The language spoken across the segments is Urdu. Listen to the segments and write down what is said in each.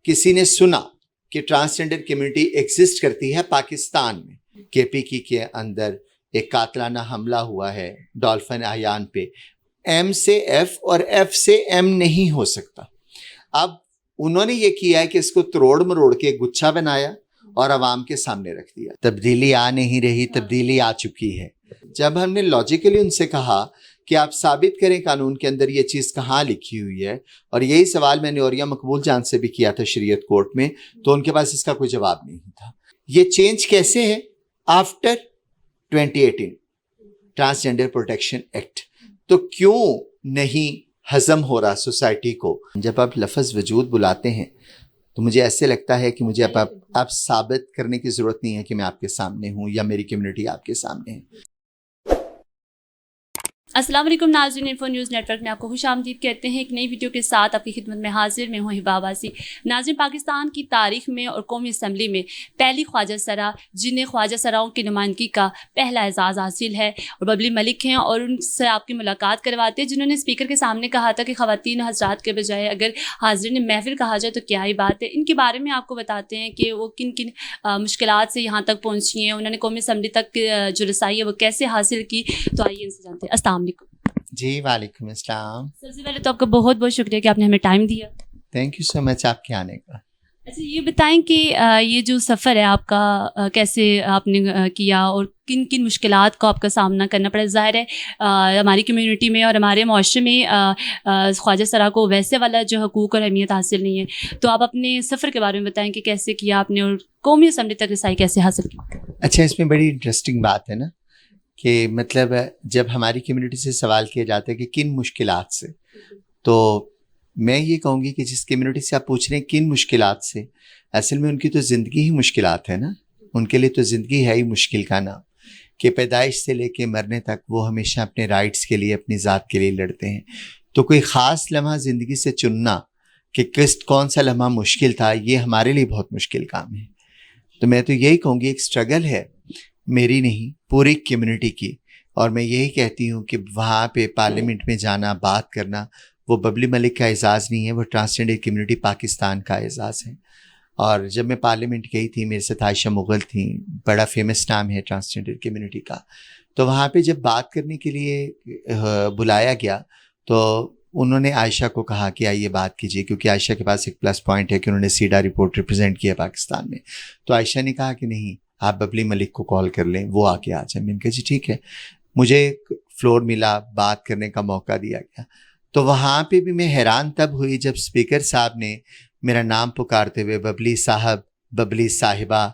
کسی نے سنا کہ ٹرانسجینڈر کمیونٹی ایگزسٹ کرتی ہے پاکستان میں، کے پی کی کے اندر ایک قاتلانہ حملہ ہوا ہے ڈولفن ایان پہ، ایم سے ایف اور ایف سے ایم نہیں ہو سکتا. اب انہوں نے یہ کیا ہے کہ اس کو تروڑ مروڑ کے گچھا بنایا اور عوام کے سامنے رکھ دیا. تبدیلی آ نہیں رہی، تبدیلی آ چکی ہے. جب ہم نے لاجیکلی ان سے کہا کہ آپ ثابت کریں قانون کے اندر یہ چیز کہاں لکھی ہوئی ہے، اور یہی سوال میں نے اوریا مقبول جان سے بھی کیا تھا شریعت کورٹ میں، تو ان کے پاس اس کا کوئی جواب نہیں تھا. یہ چینج کیسے ہے؟ After 2018 transgender protection act. تو کیوں نہیں ہضم ہو رہا سوسائٹی کو؟ جب آپ لفظ وجود بلاتے ہیں تو مجھے ایسے لگتا ہے کہ مجھے اب ثابت کرنے کی ضرورت نہیں ہے کہ میں آپ کے سامنے ہوں یا میری کمیونٹی آپ کے سامنے ہے. السلام علیکم ناظرین، انفو نیوز نیٹ ورک میں آپ کو خوش آمدید کہتے ہیں. ایک نئی ویڈیو کے ساتھ آپ کی خدمت میں حاضر میں ہوں ہبا عباسی. ناظرین، پاکستان کی تاریخ میں اور قومی اسمبلی میں پہلی خواجہ سرا جنہیں خواجہ سراؤں کی نمائندگی کا پہلا اعزاز حاصل ہے، اور ببلی ملک ہیں، اور ان سے آپ کی ملاقات کرواتے ہیں جنہوں نے اسپیکر کے سامنے کہا تھا کہ خواتین حضرات کے بجائے اگر حاضرین محفل کہا جائے تو کیا ہی بات ہے. ان کے بارے میں آپ کو بتاتے ہیں کہ وہ کن کن مشکلات سے یہاں تک پہنچی ہیں، انہوں نے قومی اسمبلی تک جو رسائی ہے وہ کیسے حاصل کی. تو آئیے ان سے جانتے ہیں. السلام علیکم. جی وعلیکم السلام. سب سے پہلے تو آپ کا بہت بہت شکریہ کہ آپ نے ہمیں ٹائم دیا. تھینک یو سو مچ آپ کے آنے کا. اچھا، یہ بتائیں کہ یہ جو سفر ہے آپ کا کیسے آپ نے کیا اور کن کن مشکلات کو آپ کا سامنا کرنا پڑا. ظاہر ہے ہماری کمیونٹی میں اور ہمارے معاشرے میں خواجہ سرا کو ویسے والا جو حقوق اور اہمیت حاصل نہیں ہے، تو آپ اپنے سفر کے بارے میں بتائیں کہ کیسے کیا آپ نے اور قومی اسمبلی تک رسائی کیسے حاصل کی. اچھا، اس میں بڑی انٹرسٹنگ بات ہے نا کہ مطلب جب ہماری کمیونٹی سے سوال کیا جاتا ہے کہ کن مشکلات سے، تو میں یہ کہوں گی کہ جس کمیونٹی سے آپ پوچھ رہے ہیں کن مشکلات سے، اصل میں ان کی تو زندگی ہی مشکلات ہے نا. ان کے لیے تو زندگی ہے ہی مشکل کا نام، کہ پیدائش سے لے کے مرنے تک وہ ہمیشہ اپنے رائٹس کے لیے، اپنی ذات کے لیے لڑتے ہیں. تو کوئی خاص لمحہ زندگی سے چننا کہ کون سا لمحہ مشکل تھا، یہ ہمارے لیے بہت مشکل کام ہے. تو میں تو یہی کہوں گی ایک اسٹرگل ہے، میری نہیں پوری کمیونٹی کی. اور میں یہی کہتی ہوں کہ وہاں پہ پارلیمنٹ میں جانا، بات کرنا، وہ ببلی ملک کا اعزاز نہیں ہے، وہ ٹرانسجینڈر کمیونٹی پاکستان کا اعزاز ہے. اور جب میں پارلیمنٹ گئی تھی، میرے ساتھ عائشہ مغل تھیں، بڑا فیمس نام ہے ٹرانسجینڈر کمیونٹی کا. تو وہاں پہ جب بات کرنے کے لیے بلایا گیا تو انہوں نے عائشہ کو کہا کہ آئیے بات کیجیے، کیونکہ عائشہ کے پاس ایک پلس پوائنٹ ہے کہ انہوں نے سیڈا رپورٹ ریپرزینٹ کیا پاکستان میں. تو عائشہ نے کہا کہ نہیں، آپ ببلی ملک کو کال کر لیں، وہ آ کے آ جائیں. میں نے کہا جی ٹھیک ہے. مجھے ایک فلور ملا، بات کرنے کا موقع دیا گیا. تو وہاں پہ بھی میں حیران تب ہوئی جب اسپیکر صاحب نے میرا نام پکارتے ہوئے ببلی صاحب، ببلی صاحبہ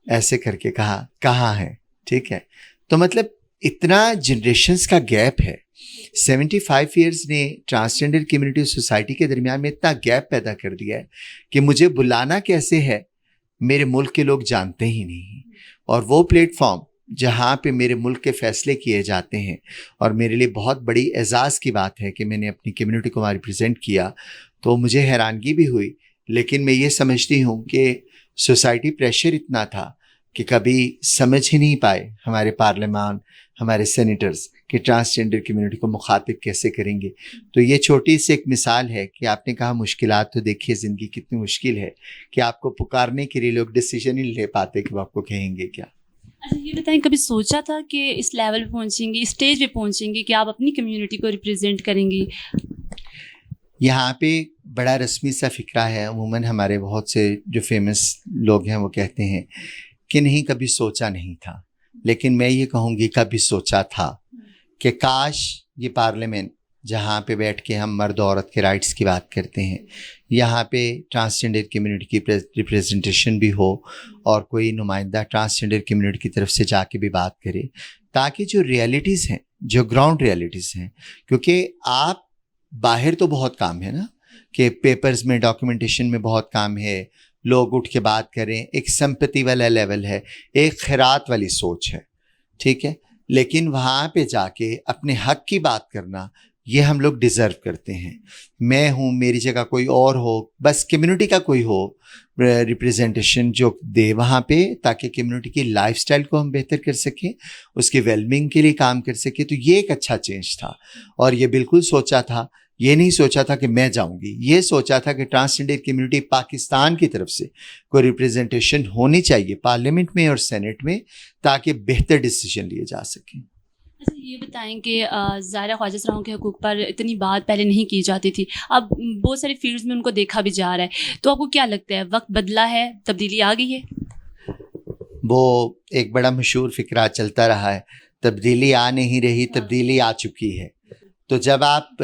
ایسے کر کے کہا کہاں ہے. ٹھیک ہے، تو مطلب اتنا جنریشنز کا گیپ ہے. 75 ایئرز نے ٹرانسجینڈر کمیونٹی اور سوسائٹی کے درمیان میں اتنا گیپ پیدا کر دیا ہے کہ مجھے بلانا کیسے ہے میرے ملک کے لوگ جانتے ہی نہیں. اور وہ پلیٹ فارم جہاں پہ میرے ملک کے فیصلے کیے جاتے ہیں، اور میرے لیے بہت بڑی اعزاز کی بات ہے کہ میں نے اپنی کمیونٹی کو وہاں ریپرزینٹ کیا، تو مجھے حیرانگی بھی ہوئی. لیکن میں یہ سمجھتی ہوں کہ سوسائٹی پریشر اتنا تھا کہ کبھی سمجھ ہی نہیں پائے ہمارے پارلیمان، ہمارے سینیٹرز کہ ٹرانسجینڈر کمیونٹی کو مخاطب کیسے کریں گے. تو یہ چھوٹی سی ایک مثال ہے کہ آپ نے کہا مشکلات، تو دیکھیے زندگی کتنی مشکل ہے کہ آپ کو پکارنے کے لیے لوگ ڈیسیژن نہیں لے پاتے کہ وہ آپ کو کہیں گے کیا. اچھا، یہ بتائیں کبھی سوچا تھا کہ اس لیول پہ پہنچیں گی، اسٹیج پہ پہنچیں گی کہ آپ اپنی کمیونٹی کو ریپرزینٹ کریں گی؟ یہاں پہ بڑا رسمی سا فکرہ ہے، عموماً ہمارے بہت سے جو فیمس لوگ ہیں وہ کہتے ہیں کہ نہیں کبھی سوچا نہیں تھا. لیکن میں یہ کہوں گی کبھی سوچا تھا کہ کاش یہ پارلیمنٹ جہاں پہ بیٹھ کے ہم مرد و عورت کے رائٹس کی بات کرتے ہیں، یہاں پہ ٹرانسجینڈر کمیونٹی کی ریپریزنٹیشن بھی ہو، اور کوئی نمائندہ ٹرانسجینڈر کمیونٹی کی طرف سے جا کے بھی بات کرے، تاکہ جو ریئلٹیز ہیں، جو گراؤنڈ ریئلٹیز ہیں، کیونکہ آپ باہر تو بہت کام ہے نا کہ پیپرز میں، ڈاکیومنٹیشن میں بہت کام ہے، لوگ اٹھ کے بات کریں، ایک سمپتی والا لیول ہے، ایک خیرات والی سوچ ہے. ٹھیک ہے، لیکن وہاں پہ جا کے اپنے حق کی بات کرنا، یہ ہم لوگ ڈیزرو کرتے ہیں. میں ہوں، میری جگہ کوئی اور ہو، بس کمیونٹی کا کوئی ہو ریپریزنٹیشن جو دے وہاں پہ، تاکہ کمیونٹی کی لائف سٹائل کو ہم بہتر کر سکیں، اس کے ویل بینگ کے لیے کام کر سکیں. تو یہ ایک اچھا چینج تھا، اور یہ بالکل سوچا تھا یہ نہیں سوچا تھا کہ میں جاؤں گی, یہ سوچا تھا کہ ٹرانسجینڈر کمیونٹی پاکستان کی طرف سے کوئی ریپریزنٹیشن ہونی چاہیے پارلیمنٹ میں اور سینٹ میں, تاکہ بہتر ڈیسیجن لیے جا سکیں. اچھا یہ بتائیں کہ ظاہرہ خواجہ سراؤں کے حقوق پر اتنی بات پہلے نہیں کی جاتی تھی, اب بہت سارے فیلڈز میں ان کو دیکھا بھی جا رہا ہے, تو آپ کو کیا لگتا ہے وقت بدلا ہے, تبدیلی آ گئی ہے؟ وہ ایک بڑا مشہور فقرہ چلتا رہا ہے, تبدیلی آ نہیں رہی, تبدیلی آ چکی ہے. تو جب آپ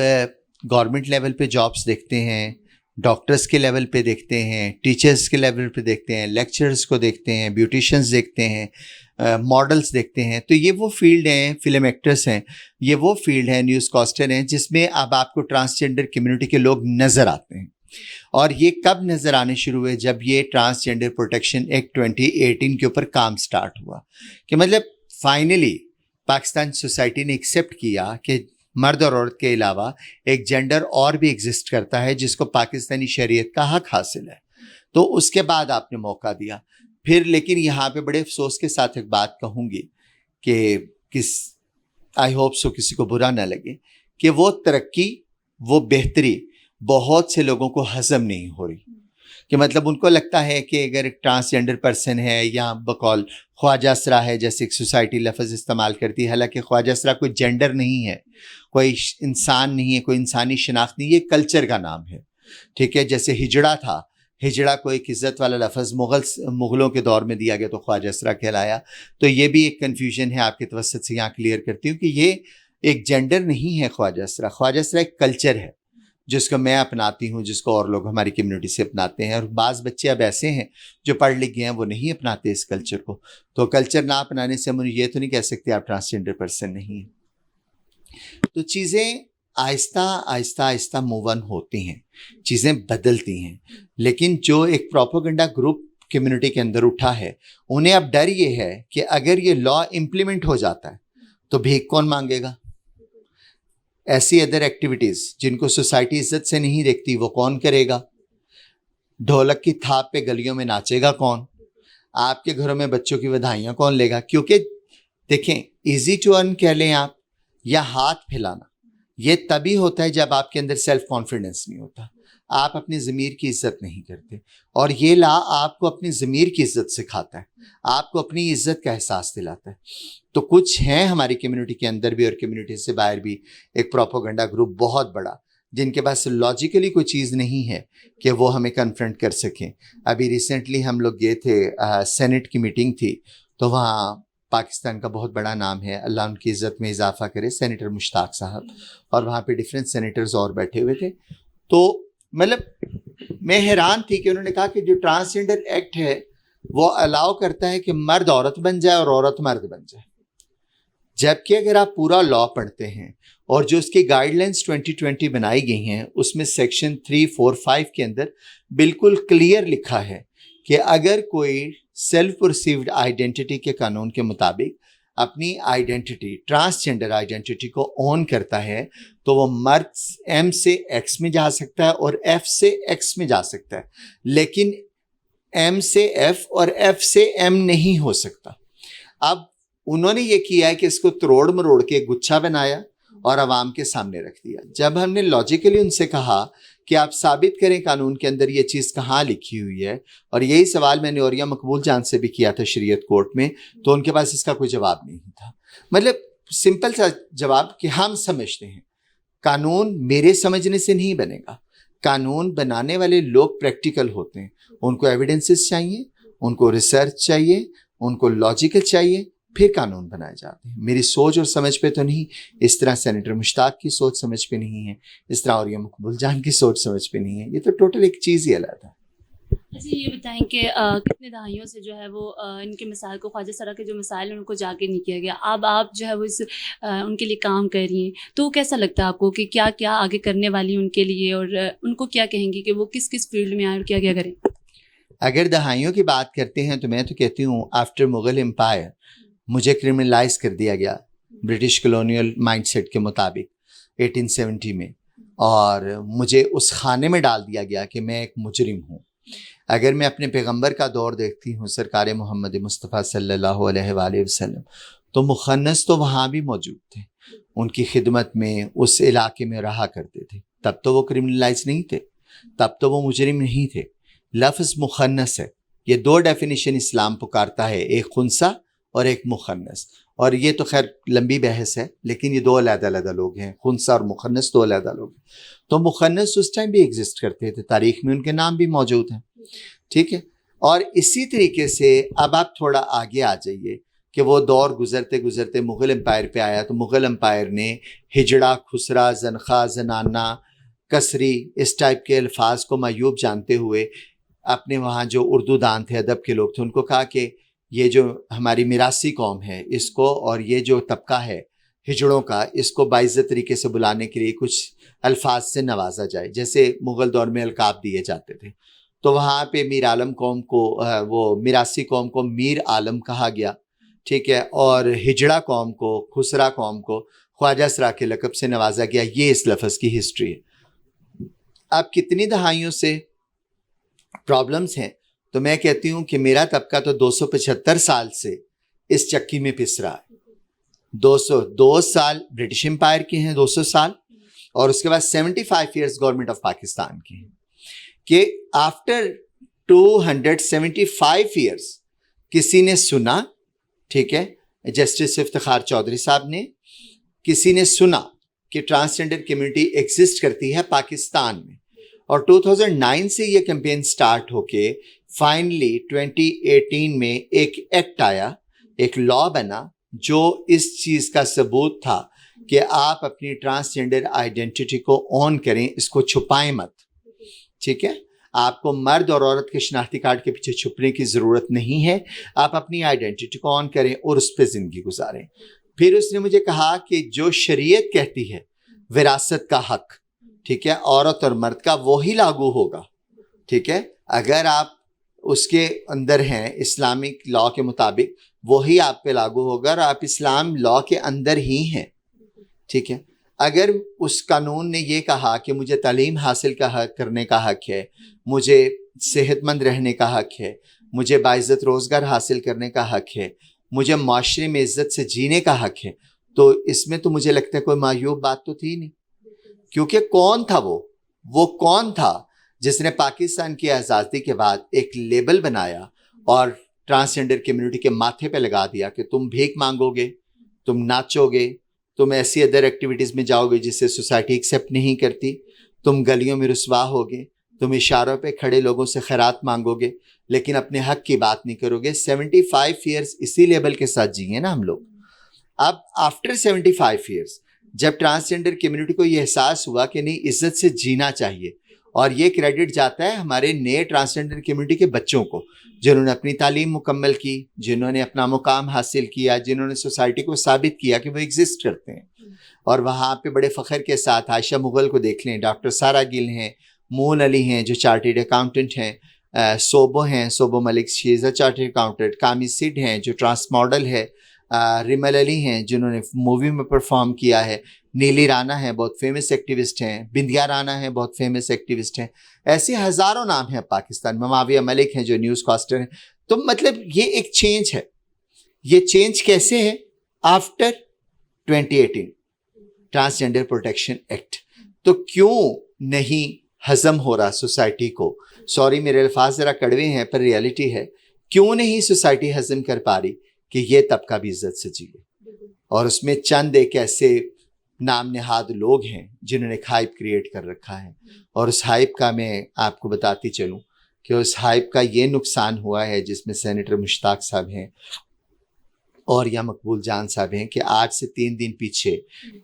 گورنمنٹ لیول پہ جابس دیکھتے ہیں, ڈاکٹرز کے لیول پہ دیکھتے ہیں, ٹیچرز کے لیول پہ دیکھتے ہیں, لیکچرز کو دیکھتے ہیں, بیوٹیشنز دیکھتے ہیں, ماڈلز دیکھتے ہیں, تو یہ وہ فیلڈ ہیں, فلم ایکٹرز ہیں, یہ وہ فیلڈ ہیں, نیوز کاسٹر ہیں, جس میں اب آپ کو ٹرانسجینڈر کمیونٹی کے لوگ نظر آتے ہیں. اور یہ کب نظر آنے شروع ہوئے؟ جب یہ ٹرانسجینڈر پروٹیکشن ایکٹ 2018 کے اوپر کام سٹارٹ ہوا, کہ مطلب فائنلی پاکستان سوسائٹی نے ایکسیپٹ کیا کہ مرد اور عورت کے علاوہ ایک جینڈر اور بھی ایگزسٹ کرتا ہے جس کو پاکستانی شریعت کا حق حاصل ہے. تو اس کے بعد آپ نے موقع دیا پھر. لیکن یہاں پہ بڑے افسوس کے ساتھ ایک بات کہوں گی کہ آئی ہوپ سو کسی کو برا نہ لگے, کہ وہ ترقی, وہ بہتری بہت سے لوگوں کو ہضم نہیں ہو رہی. کہ مطلب ان کو لگتا ہے کہ اگر ایک ٹرانسجینڈر پرسن ہے یا بقول خواجہ اسرا ہے, جیسے ایک سوسائٹی لفظ استعمال کرتی ہے, حالانکہ خواجہ اسرا کوئی جینڈر نہیں ہے, کوئی انسان نہیں ہے, کوئی انسانی شناخت نہیں, یہ کلچر کا نام ہے. ٹھیک ہے, جیسے ہجڑا تھا, ہجڑا کو ایک عزت والا لفظ مغلوں کے دور میں دیا گیا تو خواجہ اسرا کہلایا. تو یہ بھی ایک کنفیوژن ہے, آپ کے توسط سے یہاں کلیئر کرتی ہوں کہ یہ ایک جینڈر نہیں ہے خواجہ اسرا. خواجہ اسرا ایک کلچر ہے جس کو میں اپناتی ہوں, جس کو اور لوگ ہماری کمیونٹی سے اپناتے ہیں. اور بعض بچے اب ایسے ہیں جو پڑھ لکھ گئے ہیں, وہ نہیں اپناتے اس کلچر کو. تو کلچر نہ اپنانے سے ہم یہ تو نہیں کہہ سکتے آپ ٹرانسجینڈر پرسن نہیں ہیں. تو چیزیں آہستہ آہستہ آہستہ موو آن ہوتی ہیں, چیزیں بدلتی ہیں. لیکن جو ایک پروپیگنڈا گروپ کمیونٹی کے اندر اٹھا ہے, انہیں اب ڈر یہ ہے کہ اگر یہ لا امپلیمنٹ ہو جاتا ہے تو بھیک کون مانگے گا؟ ایسی ادر ایکٹیویٹیز جن کو سوسائٹی عزت سے نہیں دیکھتی وہ کون کرے گا؟ ڈھولک کی تھاپ پہ گلیوں میں ناچے گا کون؟ آپ کے گھروں میں بچوں کی ودھائیاں کون لے گا؟ کیونکہ دیکھیں, ایزی ٹو ارن کہہ لیں آپ, یا ہاتھ پھیلانا, یہ تبھی ہوتا ہے جب آپ کے اندر سیلف کانفیڈنس نہیں ہوتا, آپ اپنی ضمیر کی عزت نہیں کرتے. اور یہ لا آپ کو اپنی ضمیر کی عزت سکھاتا ہے, آپ کو اپنی عزت کا احساس دلاتا ہے. تو کچھ ہیں ہماری کمیونٹی کے اندر بھی اور کمیونٹی سے باہر بھی ایک پروپیگنڈا گروپ بہت بڑا, جن کے پاس لاجیکلی کوئی چیز نہیں ہے کہ وہ ہمیں کنفرنٹ کر سکیں. ابھی ریسنٹلی ہم لوگ گئے تھے, سینٹ کی میٹنگ تھی, تو وہاں پاکستان کا بہت بڑا نام ہے, اللہ ان کی عزت میں اضافہ کرے, سینیٹر مشتاق صاحب, اور وہاں پہ ڈفرینٹ سینیٹرز اور بیٹھے ہوئے تھے. تو مطلب میں حیران تھی کہ انہوں نے کہا کہ جو ٹرانسجینڈر ایکٹ ہے وہ الاؤ کرتا ہے کہ مرد عورت بن جائے اور عورت مرد بن جائے. جبکہ اگر آپ پورا لا پڑھتے ہیں اور جو اس کی گائیڈ لائنس 2020 بنائی گئی ہیں, اس میں سیکشن 345 کے اندر بالکل کلیئر لکھا ہے کہ اگر کوئی سیلف پرسیوڈ آئیڈینٹی کے قانون کے مطابق اپنی آئیڈینٹی, ٹرانسجینڈر آئیڈینٹی کو اون کرتا ہے, تو وہ مرد ایم سے ایکس میں جا سکتا ہے اور ایف سے ایکس میں جا سکتا ہے, لیکن ایم سے ایف اور ایف سے ایم نہیں ہو سکتا. اب انہوں نے یہ کیا ہے کہ اس کو تروڑ مروڑ کے گچھا بنایا اور عوام کے سامنے رکھ دیا. جب ہم نے لاجیکلی ان سے کہا کہ آپ ثابت کریں قانون کے اندر یہ چیز کہاں لکھی ہوئی ہے, اور یہی سوال میں نے اوریہ مقبول جان سے بھی کیا تھا شریعت کورٹ میں, تو ان کے پاس اس کا کوئی جواب نہیں تھا. مطلب سمپل سا جواب کہ ہم سمجھتے ہیں قانون میرے سمجھنے سے نہیں بنے گا, قانون بنانے والے لوگ پریکٹیکل ہوتے ہیں, ان کو ایویڈنسز چاہیے, ان کو ریسرچ چاہیے, ان کو لاجیکل چاہیے, پھر قانون بنائے جاتے ہیں. میری سوچ اور سمجھ پہ تو نہیں, اس طرح سینیٹر مشتاق کی سوچ سمجھ پہ نہیں ہے, اس طرح اوریہ مقبول جان کی سوچ سمجھ پہ نہیں ہے. یہ تو ٹوٹل ایک چیز ہی الگ ہے. اچھا یہ بتائیں کہ کتنے دہائیوں سے جو ہے وہ ان کے مسائل کو, خواجہ سرا کے جو مسائل ہیں ان کو جاگے نہیں کیا گیا, اب آپ جو ہے وہ اس ان کے لیے کام کر رہی ہیں, تو کیسا لگتا ہے آپ کو کہ کیا کیا آگے کرنے والی ان کے لیے, اور ان کو کیا کہیں گی کہ وہ کس کس فیلڈ میں آئیں اور کیا کیا کریں؟ اگر دہائیوں کی بات کرتے ہیں تو میں تو کہتی ہوں آفٹر مغل امپائر مجھے کرمنلائز کر دیا گیا برٹش کلونیل مائنڈ سیٹ کے مطابق 1870 میں, اور مجھے اس خانے میں ڈال دیا گیا کہ میں ایک مجرم ہوں. اگر میں اپنے پیغمبر کا دور دیکھتی ہوں, سرکار محمد مصطفیٰ صلی اللہ علیہ وآلہ وسلم, تو مخنث تو وہاں بھی موجود تھے, ان کی خدمت میں اس علاقے میں رہا کرتے تھے. تب تو وہ کرمنلائز نہیں تھے, تب تو وہ مجرم نہیں تھے. لفظ مخنث ہے, یہ دو ڈیفینیشن اسلام پکارتا ہے, ایک خنثی اور ایک مخنث. اور یہ تو خیر لمبی بحث ہے, لیکن یہ دو علیحدہ علیحدہ لوگ ہیں, خنثی اور مخنث دو علیحدہ لوگ ہیں. تو مخنث اس ٹائم بھی ایگزسٹ کرتے تھے, تاریخ میں ان کے نام بھی موجود ہیں, ٹھیک ہے. اور اسی طریقے سے اب آپ تھوڑا آگے آ جائیے کہ وہ دور گزرتے گزرتے مغل امپائر پہ آیا, تو مغل امپائر نے ہجڑا, خسرا, زنخا, زنانہ, کسری اس ٹائپ کے الفاظ کو معیوب جانتے ہوئے اپنے وہاں جو اردو دان تھے, ادب کے لوگ تھے, ان کو کہا کہ یہ جو ہماری میراثی قوم ہے اس کو, اور یہ جو طبقہ ہے ہجڑوں کا, اس کو باعزت طریقے سے بلانے کے لیے کچھ الفاظ سے نوازا جائے, جیسے مغل دور میں القاب دیے جاتے تھے. تو وہاں پہ میر عالم قوم کو, وہ میراثی قوم کو میر عالم کہا گیا, ٹھیک ہے. اور ہجڑا قوم کو, خسرا قوم کو خواجہ سرا کے لقب سے نوازا گیا. یہ اس لفظ کی ہسٹری ہے. اب کتنی دہائیوں سے پرابلمز ہیں, تو میں کہتی ہوں کہ میرا طبقہ تو 275 سال سے اس چکی میں پس رہا ہے. 202 سال برٹش امپائر کے ہیں, 200 سال, اور اس کے بعد 75 ایئرز گورنمنٹ آف پاکستان کے ہیں. کہ آفٹر 275 ایئرز کسی نے سنا, ٹھیک ہے, جسٹس افتخار چودھری صاحب نے, کسی نے سنا کہ ٹرانسجنڈر کمیونٹی ایگزسٹ کرتی ہے پاکستان میں. اور 2009 سے یہ کیمپین سٹارٹ ہو کے فائنلی 2018 میں ایک ایکٹ آیا, ایک لا بنا, جو اس چیز کا ثبوت تھا کہ آپ اپنی ٹرانسجنڈر آئیڈینٹی کو اون کریں, اس کو چھپائیں مت, ٹھیک ہے. آپ کو مرد اور عورت کے شناختی کارڈ کے پیچھے چھپنے کی ضرورت نہیں ہے, آپ اپنی آئیڈینٹی کو آن کریں اور اس پہ زندگی گزاریں. پھر اس نے مجھے کہا کہ جو شریعت کہتی ہے وراثت کا حق, ٹھیک ہے, عورت اور مرد کا, وہی لاگو ہوگا, ٹھیک ہے. اگر آپ اس کے اندر ہیں اسلامک لا کے مطابق, وہی آپ پہ لاگو ہوگا, اور آپ اسلام لا کے اندر ہی ہیں, ٹھیک ہے. اگر اس قانون نے یہ کہا کہ مجھے تعلیم حاصل کرنے کا حق ہے, مجھے صحت مند رہنے کا حق ہے, مجھے باعزت روزگار حاصل کرنے کا حق ہے, مجھے معاشرے میں عزت سے جینے کا حق ہے, تو اس میں تو مجھے لگتا ہے کوئی معیوب بات تو تھی نہیں. کیونکہ کون تھا وہ کون تھا جس نے پاکستان کی آزادی کے بعد ایک لیبل بنایا اور ٹرانسجنڈر کمیونٹی کے ماتھے پہ لگا دیا کہ تم بھیک مانگو گے, تم ناچو گے, تم ایسی ادر ایکٹیویٹیز میں جاؤ گے جسے سوسائٹی ایکسیپٹ نہیں کرتی, تم گلیوں میں رسوا ہوگے, تم اشاروں پہ کھڑے لوگوں سے خیرات مانگو گے, لیکن اپنے حق کی بات نہیں کرو گے. 75 ایئرز اسی لیبل کے ساتھ جیے نا ہم لوگ. اب آفٹر 75 ایئرز جب ٹرانسجنڈر کمیونٹی کو یہ احساس ہوا کہ نہیں, عزت سے جینا چاہیے, اور یہ کریڈٹ جاتا ہے ہمارے نئے ٹرانسجنڈر کمیونٹی کے بچوں کو, جنہوں نے اپنی تعلیم مکمل کی, جنہوں نے اپنا مقام حاصل کیا, جنہوں نے سوسائٹی کو ثابت کیا کہ وہ ایگزسٹ کرتے ہیں. اور وہاں پہ بڑے فخر کے ساتھ عائشہ مغل کو دیکھ لیں, ڈاکٹر سارا گل ہیں, مون علی ہیں جو چارٹرڈ اکاؤنٹنٹ ہیں, صوبو ہیں, صوبو ملک شیزہ چارٹرڈ اکاؤنٹنٹ, کامی سڈ ہیں جو ٹرانس ماڈل ہے, ریمل علی ہیں جنہوں نے مووی میں پرفارم کیا ہے, نیلی رانا ہیں بہت فیمس ایکٹیوسٹ ہیں, بندیا رانا ہیں بہت فیمس ایکٹیوسٹ ہیں. ایسے ہزاروں نام ہیں پاکستان میں. معاویہ ملک ہیں جو نیوز کاسٹر ہیں. تو مطلب یہ ایک چینج ہے. یہ چینج کیسے ہے؟ After 2018 transgender protection act. تو کیوں نہیں ہضم ہو رہا سوسائٹی کو؟ سوری میرے الفاظ ذرا کڑوے ہیں پر ریالٹی ہے. کیوں نہیں سوسائٹی ہضم کر پا رہی کہ یہ طبقہ بھی عزت سے جیے؟ اور اس میں چند ایک ایسے نام نہاد لوگ ہیں جنہوں نے ہائپ کریٹ کر رکھا ہے. اور اس ہائپ کا میں آپ کو بتاتی چلوں کہ اس ہائپ کا یہ نقصان ہوا ہے, جس میں سینیٹر مشتاق صاحب ہیں اور یا مقبول جان صاحب ہیں, کہ آج سے 3 دن پیچھے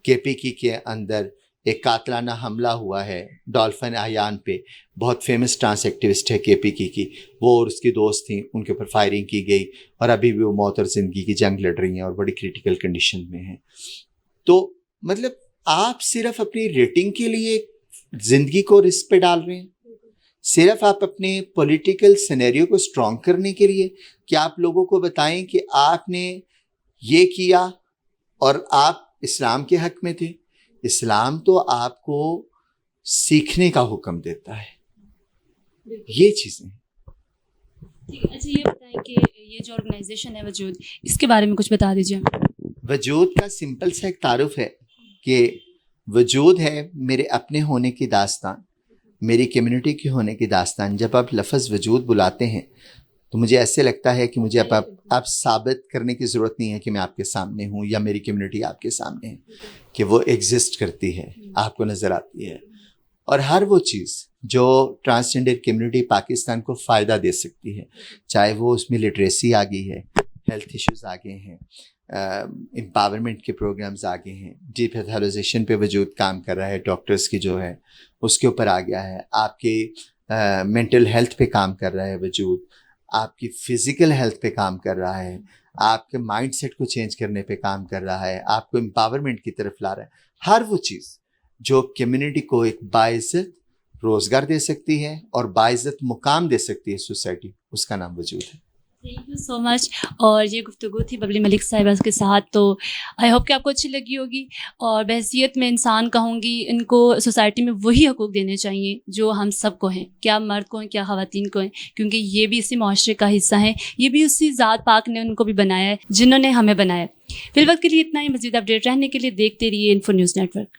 کے پی کی کے اندر ایک قاتلانہ حملہ ہوا ہے ڈالفن احیان پہ. بہت فیمس ٹرانس ایکٹیوسٹ ہے کے پی کی, وہ اور اس کی دوست تھیں, ان کے اوپر فائرنگ کی گئی, اور ابھی بھی وہ موت اور زندگی کی جنگ لڑ رہی ہیں اور بڑی کریٹیکل کنڈیشن میں ہیں. تو مطلب آپ صرف اپنی ریٹنگ کے لیے زندگی کو رسک پہ ڈال رہے ہیں, صرف آپ اپنے پولیٹیکل سینیریو کو اسٹرانگ کرنے کے لیے کہ آپ لوگوں کو بتائیں کہ آپ نے یہ کیا اور آپ اسلام کے حق میں تھے. اسلام تو آپ کو سیکھنے کا حکم دیتا ہے. یہ چیزیں. اچھا یہ بتائیں کہ یہ جو آرگنائزیشن ہے وجود, اس کے بارے میں کچھ بتا دیجیے. وجود کا سمپل سا ایک تعارف ہے کہ وجود ہے میرے اپنے ہونے کی داستان، میری کمیونٹی کے ہونے کی داستان. جب آپ لفظ وجود بلاتے ہیں تو مجھے ایسے لگتا ہے کہ مجھے اب ثابت کرنے کی ضرورت نہیں ہے کہ میں آپ کے سامنے ہوں یا میری کمیونٹی آپ کے سامنے ہے، کہ وہ ایگزسٹ کرتی ہے، آپ کو نظر آتی ہے. اور ہر وہ چیز جو ٹرانسجنڈر کمیونٹی پاکستان کو فائدہ دے سکتی ہے، چاہے وہ اس میں لٹریسی آ گئی ہے، ہیلتھ ایشوز آگے ہیں، امپاورمنٹ کے پروگرامز آگے ہیں، ڈی پیتھولائزیشن پہ وجود کام کر رہا ہے، ڈاکٹرز کی جو ہے اس کے اوپر آ گیا ہے، آپ کی مینٹل ہیلتھ پہ کام کر رہا ہے وجود، آپ کی فزیکل ہیلتھ پہ کام کر رہا ہے، آپ کے مائنڈ سیٹ کو چینج کرنے پہ کام کر رہا ہے، آپ کو امپاورمنٹ کی طرف لا رہا ہے. ہر وہ چیز جو کمیونٹی کو ایک باعزت روزگار دے سکتی ہے اور باعزت مقام دے سکتی ہے سوسائٹی، اس کا نام وجود ہے. تھینک یو سو مچ. اور یہ گفتگو تھی ببلی ملک صاحبہ کے ساتھ، تو آئی ہوپ کہ آپ کو اچھی لگی ہوگی. اور بحیثیت میں انسان کہوں گی، ان کو سوسائٹی میں وہی حقوق دینے چاہیے جو ہم سب کو ہیں، کیا مرد کو ہیں کیا خواتین کو ہیں، کیونکہ یہ بھی اسی معاشرے کا حصہ ہیں، یہ بھی اسی ذات پاک نے ان کو بھی بنایا ہے جنہوں نے ہمیں بنایا. فی الوقت کے لیے اتنا ہی. مزید اپڈیٹ رہنے کے لیے دیکھتے رہیے انفو نیوز نیٹ ورک.